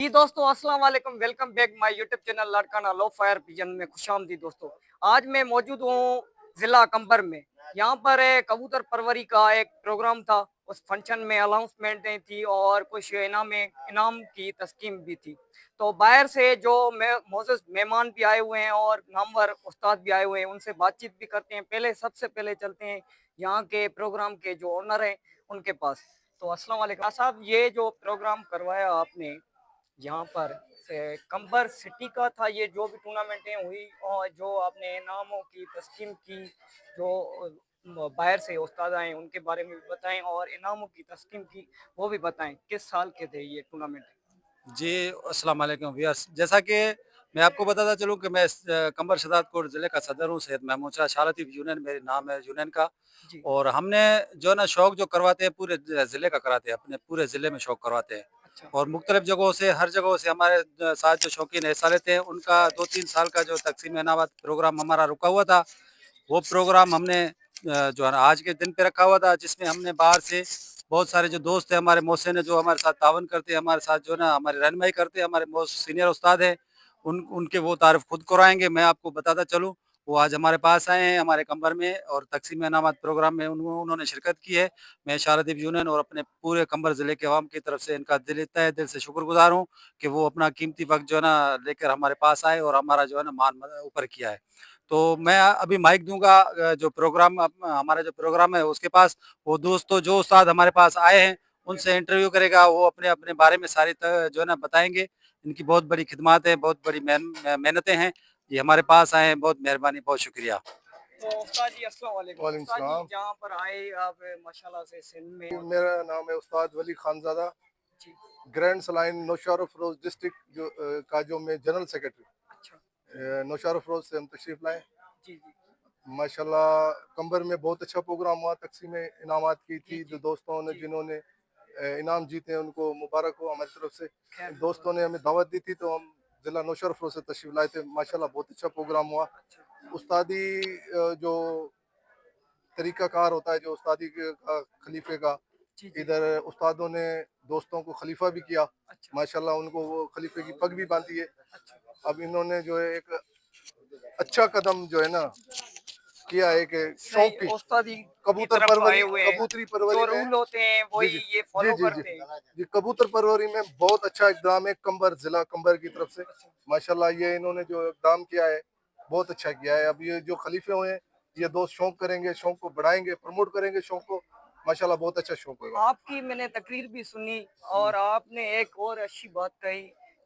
जी दोस्तों, अस्सलाम वालेकुम। Welcome back my YouTube channel Larkana low fire pigeon में खुशामदी। दोस्तों, आज मैं मौजूद हूँ जिला कंबर में। यहाँ पर कबूतर परवरी का एक प्रोग्राम था। उस फंक्शन में अनाउंसमेंट थी और कुछ इनाम की तस्कीम भी थी। तो बाहर से जो मोअज़्ज़ज़ मेहमान भी आए हुए हैं और नामवर उस्ताद भी आए हुए हैं, उनसे बातचीत भी करते हैं। सबसे पहले चलते हैं यहाँ के प्रोग्राम के जो ओनर हैं उनके पास। तो अस्सलाम वालेकुम साहब, ये जो प्रोग्राम करवाया आपने यहाँ पर से कंबर सिटी का था, ये जो भी टूर्नामेंटें हुई और जो आपने इनामों की तस्कीम की, जो बाहर से उस्ताद आए उनके बारे में भी बताएं और इनामों की तस्कीम की वो भी बताएं। किस साल के थे ये टूर्नामेंट? जी, अस्सलाम वालेकुम व्यूअर्स। जैसा कि मैं आपको बताता चलूँ कि मैं कंबर शहदादकोट ज़िले का सदर हूँ। सैयद महमूद शाह शाह लतीफ़ यूनियन मेरे नाम है यूनियन का। जी। और हमने जो है ना शौक जो करवाते हैं पूरे ज़िले का कराते हैं, अपने पूरे ज़िले में शौक करवाते हैं। अच्छा। और मुख्तलिफ़ जगहों से हर जगहों से हमारे साथ जो शौकीन हिस्सा लेते हैं उनका 2-3 साल का जो तक़सीम इनामात प्रोग्राम हमारा रुका हुआ था, वो प्रोग्राम हमने जो है ना आज के दिन पे रखा हुआ था, जिसमें हमने बाहर से बहुत सारे जो दोस्त हैं हमारे मोहसिन हैं, जो हमारे साथ तावन करते हैं, हमारे साथ जो है ना हमारी रहनुमाई करते हैं, हमारे मोस्ट सीनियर उस्ताद हैं, उनके वो तारीफ़ खुद कराएँगे। मैं आपको बताता चलूँ, वो आज हमारे पास आए हैं हमारे कंबर में और तक़सीम इनामात प्रोग्राम में उन्होंने शिरकत की है। मैं शाह लतीफ़ यूनियन और अपने पूरे कंबर ज़िले के अवाम की तरफ से इनका तहे दिल से शुक्रगुज़ार हूँ कि वो अपना कीमती वक़्त जो है ना लेकर हमारे पास आए और हमारा जो है ना मान ऊपर किया है। तो मैं अभी माइक दूँगा जो प्रोग्राम हमारा जो प्रोग्राम है उसके पास, वो दोस्तों जो उस्ताद हमारे पास आए हैं, उनसे इंटरव्यू करेगा, वो अपने-अपने बारे में सारी जो है ना बताएँगे। इनकी बहुत बड़ी खिदमत है, बहुत बड़ी मेहनतें हैं। ये हमारे पास आए हैं, बहुत मेहरबानी, बहुत शुक्रिया। तो उस्ताद जी, अस्सलाम वालेकुम। वालेकुम उस्ताद जी, सलाम। जहाँ पर आए आप माशाल्लाह से सिंध में और मेरा नाम है उस्ताद वली खानज़ादा, जी। Grand saline Nowshahr Afroz district का जो मैं जनरल सेक्रेटरी अच्छा। नौशार अफरोज़ से हम तशरीफ़ लाए। जी जी। माशाल्लाह कंबर में बहुत अच्छा प्रोग्राम हुआ, तकसीम इनामात की जी थी। जी जो दोस्तों ने जी। जिन्होंने इनाम जीते हैं उनको मुबारक हो हमारी तरफ से। खैर। दोस्तों ने हमें दावत दी थी तो हम ज़िला नौशार अफरोज़ से तशरीफ़ लाए थे। माशाल्लाह बहुत अच्छा प्रोग्राम हुआ। अच्छा। उस्तादी जो तरीक़ाकार होता है, जो उस्तादी का खलीफे का, जी जी। इधर उस्तादों ने दोस्तों को खलीफा भी किया। अच्छा। माशाल्लाह उनको वो खलीफे की पग भी बांधी है। अच्छा। अब इन्होंने जो है एक अच्छा कदम जो है ना किया है कि सही शौक की उस्तादी की कबूतर तरफ आए परवरी, हुए हैं। कबूतरी परवरी जो में। रूल होते हैं जी वही जी ये जी फॉलो जी जी करते हैं। जी, कबूतर परवरी में बहुत अच्छा इकदाम है कंबर, जिला कंबर की तरफ से। अच्छा। माशाल्लाह ये इन्होंने जो इकदाम किया है बहुत अच्छा किया है। अब ये जो खलीफे हुए हैं, ये जी। दोस्त शौक करेंगे, शौक को बढ़ाएंगे, प्रमोट करेंगे शौक को। माशाल्लाह बहुत अच्छा शौक होगा। आपकी मैंने तकरीर भी सुनी और आपने एक और अच्छी बात कही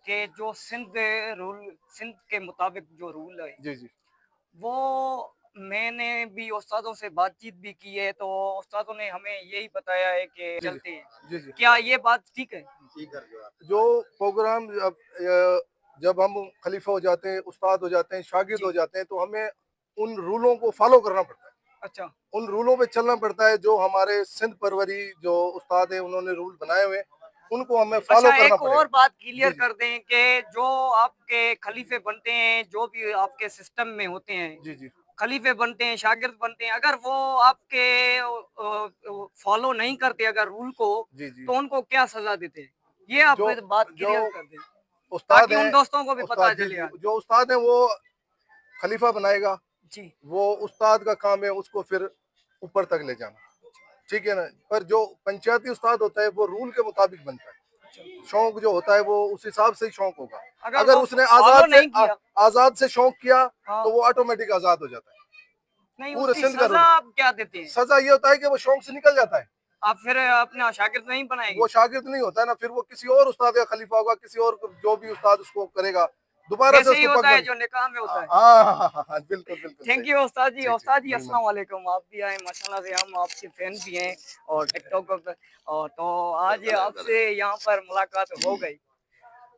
कि जो सिंध के मुताबिक जो रूल है जी जी वो मैंने भी उस्तादों से बातचीत भी की है, तो उस्तादों ने हमें यही बताया है कि जी जी चलते हैं। जी जी। क्या ये बात ठीक है? जो प्रोग्राम जब हम खलीफा हो जाते हैं, उस्ताद हो जाते हैं, शागिर्द जी। हो जाते हैं, तो हमें उन रूलों को फॉलो करना पड़ता है। अच्छा। उन रूलों पे चलना पड़ता है जो हमारे सिंध परवरी जो उस्ताद हैं उन्होंने रूल बनाए हुए हैं, उनको हमें फॉलो अच्छा, करना एक और पड़ेगा। बात जी क्लियर जी कर दें कि जो आपके खलीफे बनते हैं, जो भी आपके सिस्टम में होते हैं, जी जी खलीफे बनते हैं, शागिर्द बनते हैं, अगर वो आपके फॉलो नहीं करते अगर रूल को, जी जी। तो उनको क्या सजा देते हैं? ये आप जो बात जो क्लियर कर दें उस्ताद ताकि हैं, उन दोस्तों को भी पता उस्ताद जी चले जी, आज। जो उस्ताद हैं वो खलीफा बनाएगा। जी। वो उस्ताद का काम है उसको फिर ऊपर तक ले जाना, ठीक है ना। पर जो पंचायती उस्ताद होता है वो रूल के मुताबिक बनता है। शौक जो होता है वो उस हिसाब से ही शौक होगा। अगर अगर वो उसने फॉलो नहीं किया। आजाद से शौक किया हाँ। तो वो ऑटोमेटिक आजाद हो जाता है। नहीं, पूरे उसकी सिंध का सजा रूल। आप क्या देते हैं? सजा ये होता है कि वो शौक से निकल जाता है। आप फिर अपना शागिर्द नहीं वो बनाएंगे? शागिर्द नहीं होता है ना, फिर वो किसी और उस्ताद का खलीफा होगा, किसी और जो भी उस्ताद उसको करेगा, दोबारा से वैसे ही उसको होता पग है बन। जो निकाह में होता है। हाँ हाँ हाँ हाँ हाँ, बिल्कुल बिल्कुल सही। थैंक यू उस्ताद जी। जी जी उस्ताद जी, मेहरबानी। अस्सलाम वालेकुम। आप भी आए माशाल्लाह से, हम आपके फैन भी हैं और टिकटॉक पर। और तो आज आपसे यहाँ पर मुलाकात हो गई,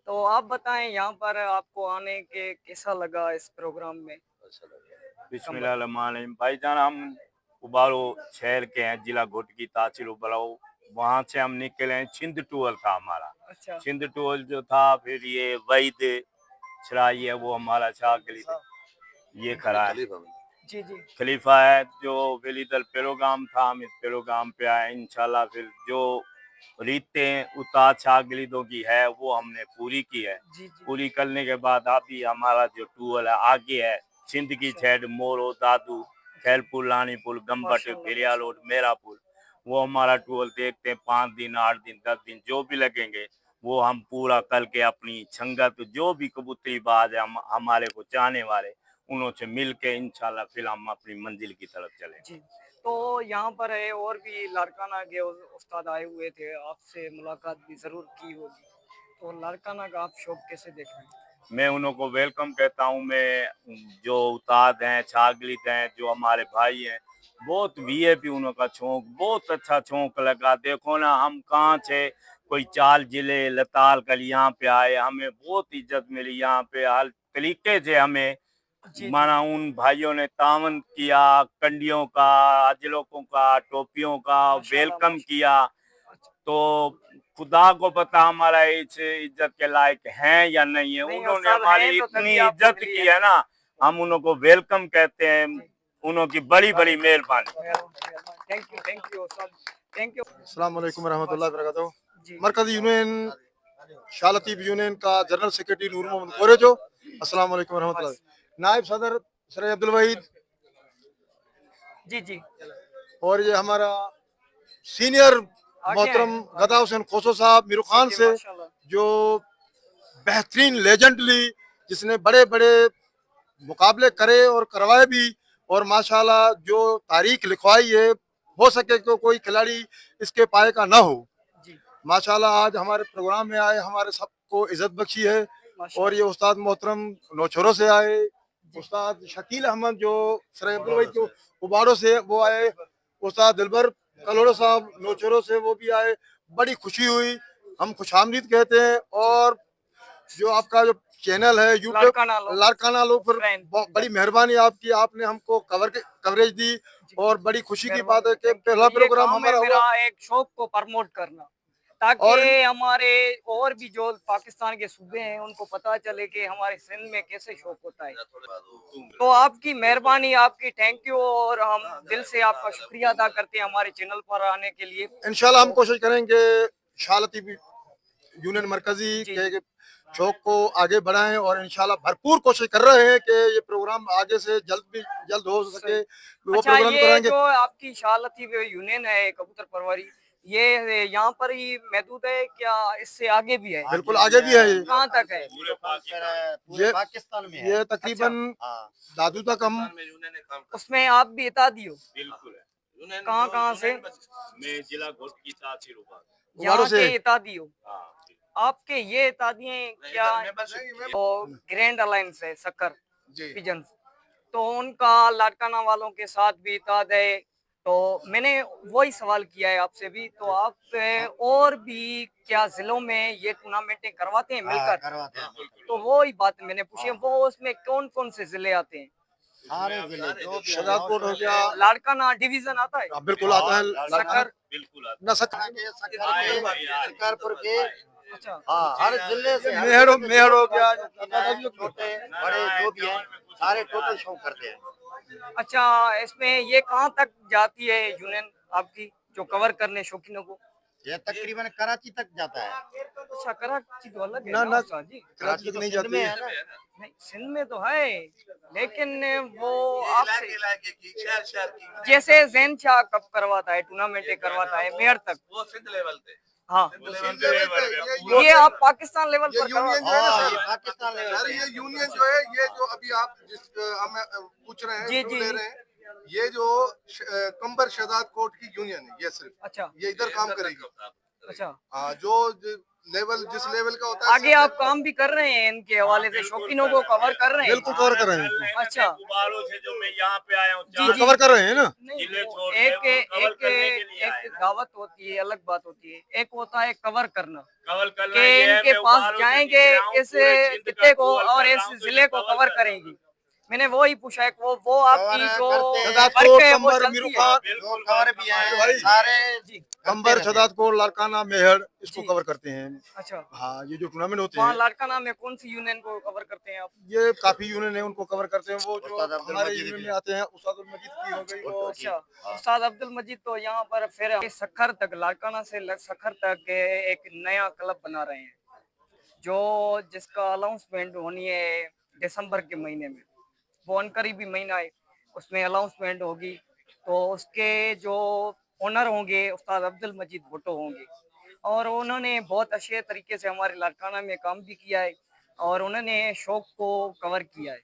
तो आप बताएं यहाँ पर आपको आने के कैसा लगा इस प्रोग्राम में? कंबर। बिस्मिल्लाहिर्रहमानिर्रहीम। भाईजान, हम उबारो शहर के हैं, जिला घोट की तहसील उबारो। वहाँ से हम निकले हैं, छिंद टूअल था हमारा। अच्छा। छिंद टूअल जो था, फिर ये वहीद छराई है वो हमारा शागिर्द ये खड़ा है, जी जी। खलीफा है। जो फिर इधर प्रोग्राम था, हम इस प्रोग्राम पे आए इंशाल्लाह। फिर जो रीतें उतार छागलीदों की है वो हमने पूरी की है। जी जी। पूरी करने के बाद अभी हमारा जो टूअल है आगे है सिंध की छेड़, मोरो, दादू, खैलपुर, लानीपुर, गम्बट, माशाल्लाह फिरिया रोड, मेरापुर, वो हमारा टूअल देखते हैं 5 दिन 8 दिन 10 दिन जो भी लगेंगे वो हम पूरा करके अपनी संगत जो भी कबूतरी बाज है हमारे को चाहने वाले उन्हों से मिल के इंशाल्लाह फिर हम अपनी मंजिल की तरफ चले। जी। तो यहाँ पर है और भी लाड़काना के उस्ताद आए हुए थे, आपसे मुलाकात भी जरूर की होगी, तो लाड़काना का आप शौक कैसे देख रहे हैं? मैं उन्हों को वेलकम कहता हूँ। मैं जो उस्ताद हैं छागलित हैं जो हमारे भाई हैं बहुत वीआईपी उन्हों का शौक बहुत अच्छा शौक लगा। देखो ना हम कहाँ से कोई 4 जिले लताल कल यहाँ पे आए, हमें बहुत इज्जत मिली यहाँ पे, हर तरीके से हमें जी जी। माना उन भाइयों ने तावन किया, कंडियों का, अजलोकों का, टोपियों का माशाल्लाह वेलकम माशाल्लाह। किया। अच्छा, तो खुदा को पता हमारा इस इज्जत के लायक हैं या नहीं है। नहीं उन्होंने उस्ताद हमारी हैं तो इतनी तभी आपको इज्जत मिली की है। है ना, हम उन्हों को वेलकम कहते हैं। जी। उन्हों की बड़ी बड़ी मेहरबानी। Thank you Ustad, thank you. अस्सलाम वालेकुम रहमतुल्लाहि व बरकातहू। जी मरकजी यूनियन शाह लतीफ यूनियन का जनरल सेक्रेटरी नूर मोहम्मद कोरेजो। अस्सलाम वालेकुम रहमतुल्लाहि। नायब सदर सर अब्दुल वहीद जी जी। और ये हमारा सीनियर आगे मोहतरम आए। गदा हुसैन खोसो साहब मीरू खान ठीक है, से माशाल्लाह। जो बेहतरीन लेजेंडली जिसने बड़े बड़े मुकाबले करे और करवाए भी और माशाल्लाह जो तारीख लिखवाई है हो सके तो कोई खिलाड़ी इसके पाए का ना हो। जी माशाल्लाह आज हमारे प्रोग्राम में आए, हमारे सबको इज्जत बख्शी है। और ये माशाल्लाह। उस्ताद मोहतरम नौछोरों से आए, उस्ताद शकील अहमद जो सर अब्दुल वहीद के उबाड़ों से वो आए, उस्ताद दिलबर कलोड़ो साहब नौछोरों से वो भी आए। बड़ी खुशी हुई, हम खुशामदीद कहते हैं। और जो आपका जो चैनल है यूट्यूब लाड़काना लोग लाड़काना लोग फिर फ्रेंड। बड़ी मेहरबानी आपकी, आपने हमको कवरेज दी और बड़ी खुशी की बात है कि Thank you। पहला ये प्रोग्राम काम है हमारा मेरा हुआ। एक शौक को प्रमोट करना, और ताकि हमारे और भी जो पाकिस्तान के सूबे हैं उनको पता चले कि हमारे सिंध में कैसे शौक होता है। तो आपकी मेहरबानी, आपकी थैंक यू, और हम दिल से आपका शुक्रिया अदा करते हैं हमारे चैनल पर आने के लिए। इंशाल्लाह हम कोशिश करेंगे शाह लतीफ यूनियन मरकजी जी के शौक को आगे बढ़ाएं और इंशाल्लाह भरपूर कोशिश कर रहे हैं कि ये प्रोग्राम आगे से जल्द हो सके वो अच्छा, प्रोग्राम ये कराएंगे। जो आपकी शाह लतीफ यूनियन है कबूतर परवरी, ये यहाँ पर ही महदूद है क्या, इससे आगे भी है? बिल्कुल आगे भी है ये। कहाँ तक है? ये पाकिस्तान में है। ये तकरीबन हाँ, दादू तक हम उसमें आप भी इतादी हो? बिल्कुल है। कहाँ से? मैं जिला घोट की तासीर यहाँ उबाड़ों से के इतादी हो? हाँ आपके ये इतादियाँ क्या तो ग्रैंड अलायंस है सक्कर जी पिजन, तो उनका लाड़काना वालों के साथ भी इताद है। तो मैंने वही सवाल किया है आपसे भी, तो आप और भी क्या जिलों में ये टूर्नामेंटें करवाते हैं मिलकर? करवाते हैं। तो वो ही बात मैंने पूछी है, वो उसमें कौन कौन से जिले आते हैं? सारे जिले जो भी हैं, शहजादपुर हो गया, लाड़काना डिवीजन आता है? बिल्कुल आता है सक्कर? बिल्कुल ना सक सरकारपुर के अच्छा हाँ हर जिले से मेहर हो गया, छोटे बड़े जो भी हैं सारे टोटल शो करते हैं। अच्छा, इसमें ये कहाँ तक जाती है यूनियन आपकी जो कवर करने शौकीनों को? ये तकरीबन कराची तक जाता है। अच्छा, कराची तो अलग है ना, ना ना, उस्ताद जी? कराची तक नहीं सिंध में जाती है ना। नहीं, सिंध में तो है, लेकिन वो आपसे जैसे जैन शाह कब करवाता है, टूर्नामेंटें करवाता है मेयर तक, वो सिंध लेवल पे हाँ, ये ये आप पाकिस्तान लेवल ये पर यूनियन करवाते जो है ना हाँ, सर, ये पाकिस्तान लेवल सर पे ये है। यूनियन जो है, ये जो अभी आप जिस हम पूछ रहे हैं जी, शुरू जी। ले रहे हैं, ये जो कंबर शहजाद कोट की यूनियन है, ये सिर्फ अच्छा ये इधर काम करेगी। अच्छा, जो लेवल जिस लेवल का होता है आगे आप काम भी कर रहे हैं इनके हवाले से, शौकीनों को कवर कर रहे हैं? बिल्कुल कवर कर रहे हैं, अच्छा। गुब्बारों से जो मैं यहाँ पे आया हूँ जी, जी। कवर कर रहे हैं ना। नहीं, जिले वो छोड़ एक के वो कवर एक करने के लिए आए एक हैं। दावत होती है, अलग बात होती है, एक होता है कवर करना कवर करना कि ये है, इनके मैं पास गुब्बारों से जाएंगे दिख रहा हूँ, इस पूरे सिंध खित्ते का को कवर और कर इस रहा हूँ, तो जिले ये को कवर कवर कर रहा हूँ। करेंगी। मैंने वो ही पूछा है, वो आपकी कवर जो करते हैं। शहजाद वर्क कोट, है वो कंबर, चलती मीरू है। खान, जो कवर भी है भाई। सारे जी कंबर, शदादकोट, लाड़काना, मेहर इसको जी। कवर करते हैं। अच्छा, हाँ, ये जो टूर्नामेंट होते वहाँ हैं, लाड़काना में कौन सी यूनियन को कवर करते हैं आप? ये काफी यूनियन है उनको कवर करते हैं। वो जो उस्ताद अब्दुल हमारे मजीद यूनियन की। में आते हैं, उस्ताद अब्दुल मजीद की हो गई, वो अच्छा, हाँ। उस्ताद अब्दुल मजीद तो यहाँ पर फिर सखर तक, लाड़काना से सखर तक एक नया क्लब बना रहे हैं, जो जिसका अनाउंसमेंट होनी है दिसंबर के महीने में। वो अनकरीबी महीना है, उसमें अनाउंसमेंट होगी। तो उसके जो ओनर होंगे उस्ताद अब्दुल मजीद भुट्टो होंगे, और उन्होंने बहुत अच्छे तरीके से हमारे लाड़काना में काम भी किया है, और उन्होंने शौक को कवर किया है।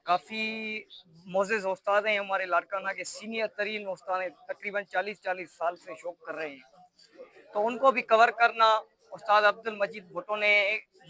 काफ़ी मोज़ेज़ उस्ताद हैं हमारे लाड़काना के, सीनियर तरीन उस्ताद हैं, तकरीबन 40-40 साल से शौक कर रहे हैं। तो उनको भी कवर करना उस्ताद अब्दुल मजीद भुट्टो ने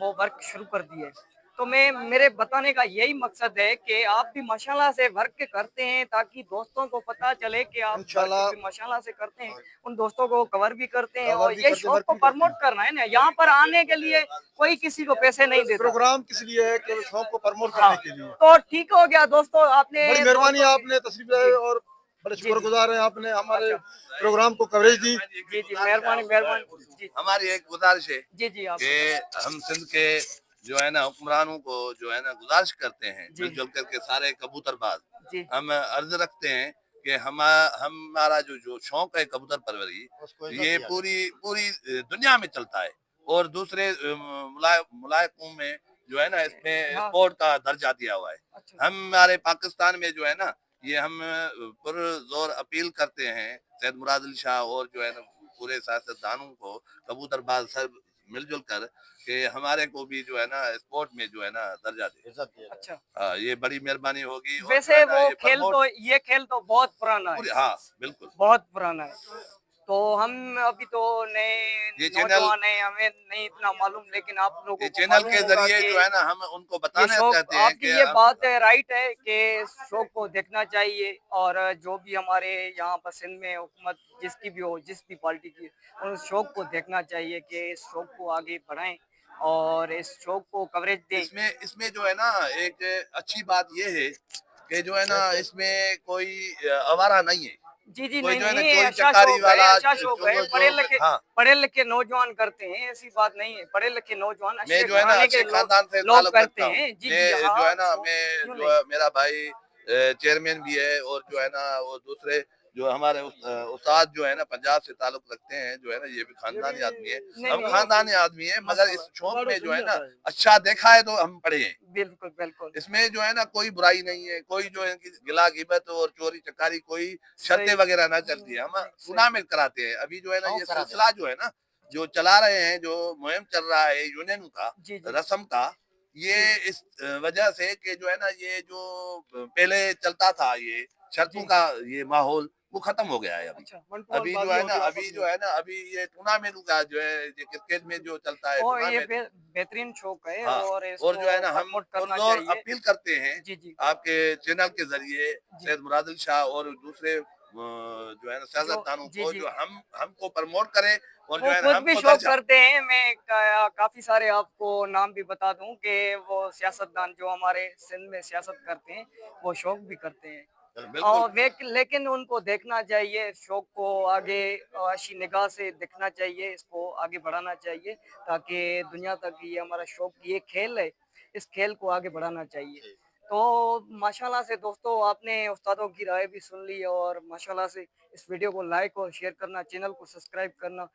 वो वर्क शुरू कर दिए। तो मैं मेरे बताने का यही मकसद है कि आप भी माशाल्लाह से वर्क करते हैं, ताकि दोस्तों को पता चले कि आप वर्क इंशाल्लाह भी माशाल्लाह से करते हैं, उन दोस्तों को कवर भी करते हैं, कवर और भी ये करते हैं, शौक वर्क को भी करते प्रमोट हैं। करना है ना। यहाँ पर आने के लिए कोई किसी को पैसे नहीं देता। प्रोग्राम किस लिए है? केवल शौक को प्रमोट हाँ, करने के लिए। तो ठीक हो गया दोस्तों, आपने बड़ी मेहरबानी, दोस्तों आपने तशरीफ लाए जी, और बड़े जी, जी। शुक्रगुजार हैं, आपने हमारे अच्छा, प्रोग्राम को कवरेज दी। जी, जी, मेहरबानी, मेहरबानी। जी, हमारी एक गुजारिश है जी, जी, आप कि हम सिंध के जो है ना हुक्मरानों को जो है ना गुजारिश करते हैं जी, मिलजुल करके सारे कबूतरबाज जी, हम अर्ज रखते हैं कि हमारा जो जो शौक है कबूतर परवरी उसको इज्जत ये दिया पूरी पूरी दुनिया में चलता है और दूसरे मुलायकों में जो है ना इसमें हाँ, स्पोर्ट का दर्जा दिया हुआ है। अच्छा, हमारे पाकिस्तान में जो है ना ये हम पुरजोर अपील करते हैं सैयद मुराद अली शाह और जो है ना पूरे सियासतदानों को कबूतरबाज सब मिलजुल कर कि हमारे को भी जो है ना स्पोर्ट में जो है ना दर्जा दे। इज्जत दिया अच्छा। ये बड़ी मेहरबानी होगी और जो वैसे है ना वो ये खेल प्रमोट तो, ये खेल तो बहुत पुराना है, पूरी हाँ बिल्कुल। बहुत पुराना है। तो हम अभी तो नए ये चैनल नौजवान हैं, हमें नहीं इतना मालूम, लेकिन आप लोगों ये को चैनल मालूम के होगा जरिए कि जो है ना हम उनको ये बताना शौक, चाहते हैं आपकी कि ये हम बात है, राइट है कि शौक को देखना चाहिए, और जो भी हमारे यहाँ पर सिंध में हुकूमत जिसकी भी हो, जिस भी पार्टी की, उस शौक को देखना चाहिए कि इस शौक को आगे बढ़ाएं और इस शौक को कवरेज दें। इसमें इसमें जो है ना एक अच्छी बात ये है कि जो है ना इसमें कोई आवारा नहीं है। जी, जी, कोई नहीं, जो है ना नहीं, चोरी अच्छा चकारी शौक है, वाला अच्छा शौक है। जो हाँ पढ़े लिखे नौजवान करते हैं, ऐसी बात नहीं है। पढ़े लिखे नौजवान मैं अच्छे जो है ना घराने के अच्छे खानदान से लोग ताल्लुक करते रखता हूँ। हैं। जी, जी, मैं जो हाँ, है ना तो मैं क्यों जो नहीं? है मेरा भाई चेयरमैन भी है और जो है ना वो दूसरे जो हमारे उस्ताद जो है ना पंजाब से ताल्लुक रखते हैं जो है ना ये भी खानदानी आदमी है। नहीं, हम नहीं, खानदानी आदमी है मगर इस माशाल्लाह, शौक में जो है ना अच्छा देखा है तो हम पढ़े हैं। बिल्कुल, बिल्कुल, इसमें जो है ना कोई बुराई नहीं है, कोई जो है कि गिला गिबत और चोरी चकारी कोई शर्तें सही, वगैरह ना चलती है। हम सही, टूर्नामेंट कराते हैं। अभी जो है ना शौक ये करा देते सिलसिला जो है ना जो चला रहे हैं, जो मुहिम चल रहा है यूनियन का जी, जी, रस्म का, ये जी, इस वजह से कि जो है ना ये जो पहले चलता था ये शर्तों जी, का ये माहौल वो खत्म हो गया है अभी। अच्छा। अभी जो है ना अभी ये टूर्नामेंट का जो है ये क्रिकेट में जो चलता है और ये टूर्नामेंट बेहतरीन शौक है, हाँ और और जो है इसको ना हम प्रमोट करना पुरजोर चाहिए। अपील करते हैं जी, जी, आपके चैनल के जरिए जी, सैयद मुराद अली शाह और दूसरे जो है ना जो सियासतदानों जी, को जी। जो हमको प्रमोट करें और जो वो है ना खुद भी हमको शौक दर्जा करते हैं। मैं काफ़ी सारे आपको नाम भी बता दूं कि वो सियासतदान जो हमारे सिंध में सियासत करते हैं, वो शौक भी करते हैं। बिल्कुल और वे लेकिन उनको देखना चाहिए, शौक को आगे अच्छी निगाह से देखना चाहिए, इसको आगे बढ़ाना चाहिए, ताकि दुनिया तक ये हमारा शौक, ये खेल है, इस खेल को आगे बढ़ाना चाहिए। तो माशाल्लाह से दोस्तों, आपने उस्तादों की राय भी सुन ली, और माशाल्लाह से इस वीडियो को लाइक और शेयर करना, चैनल को सब्सक्राइब करना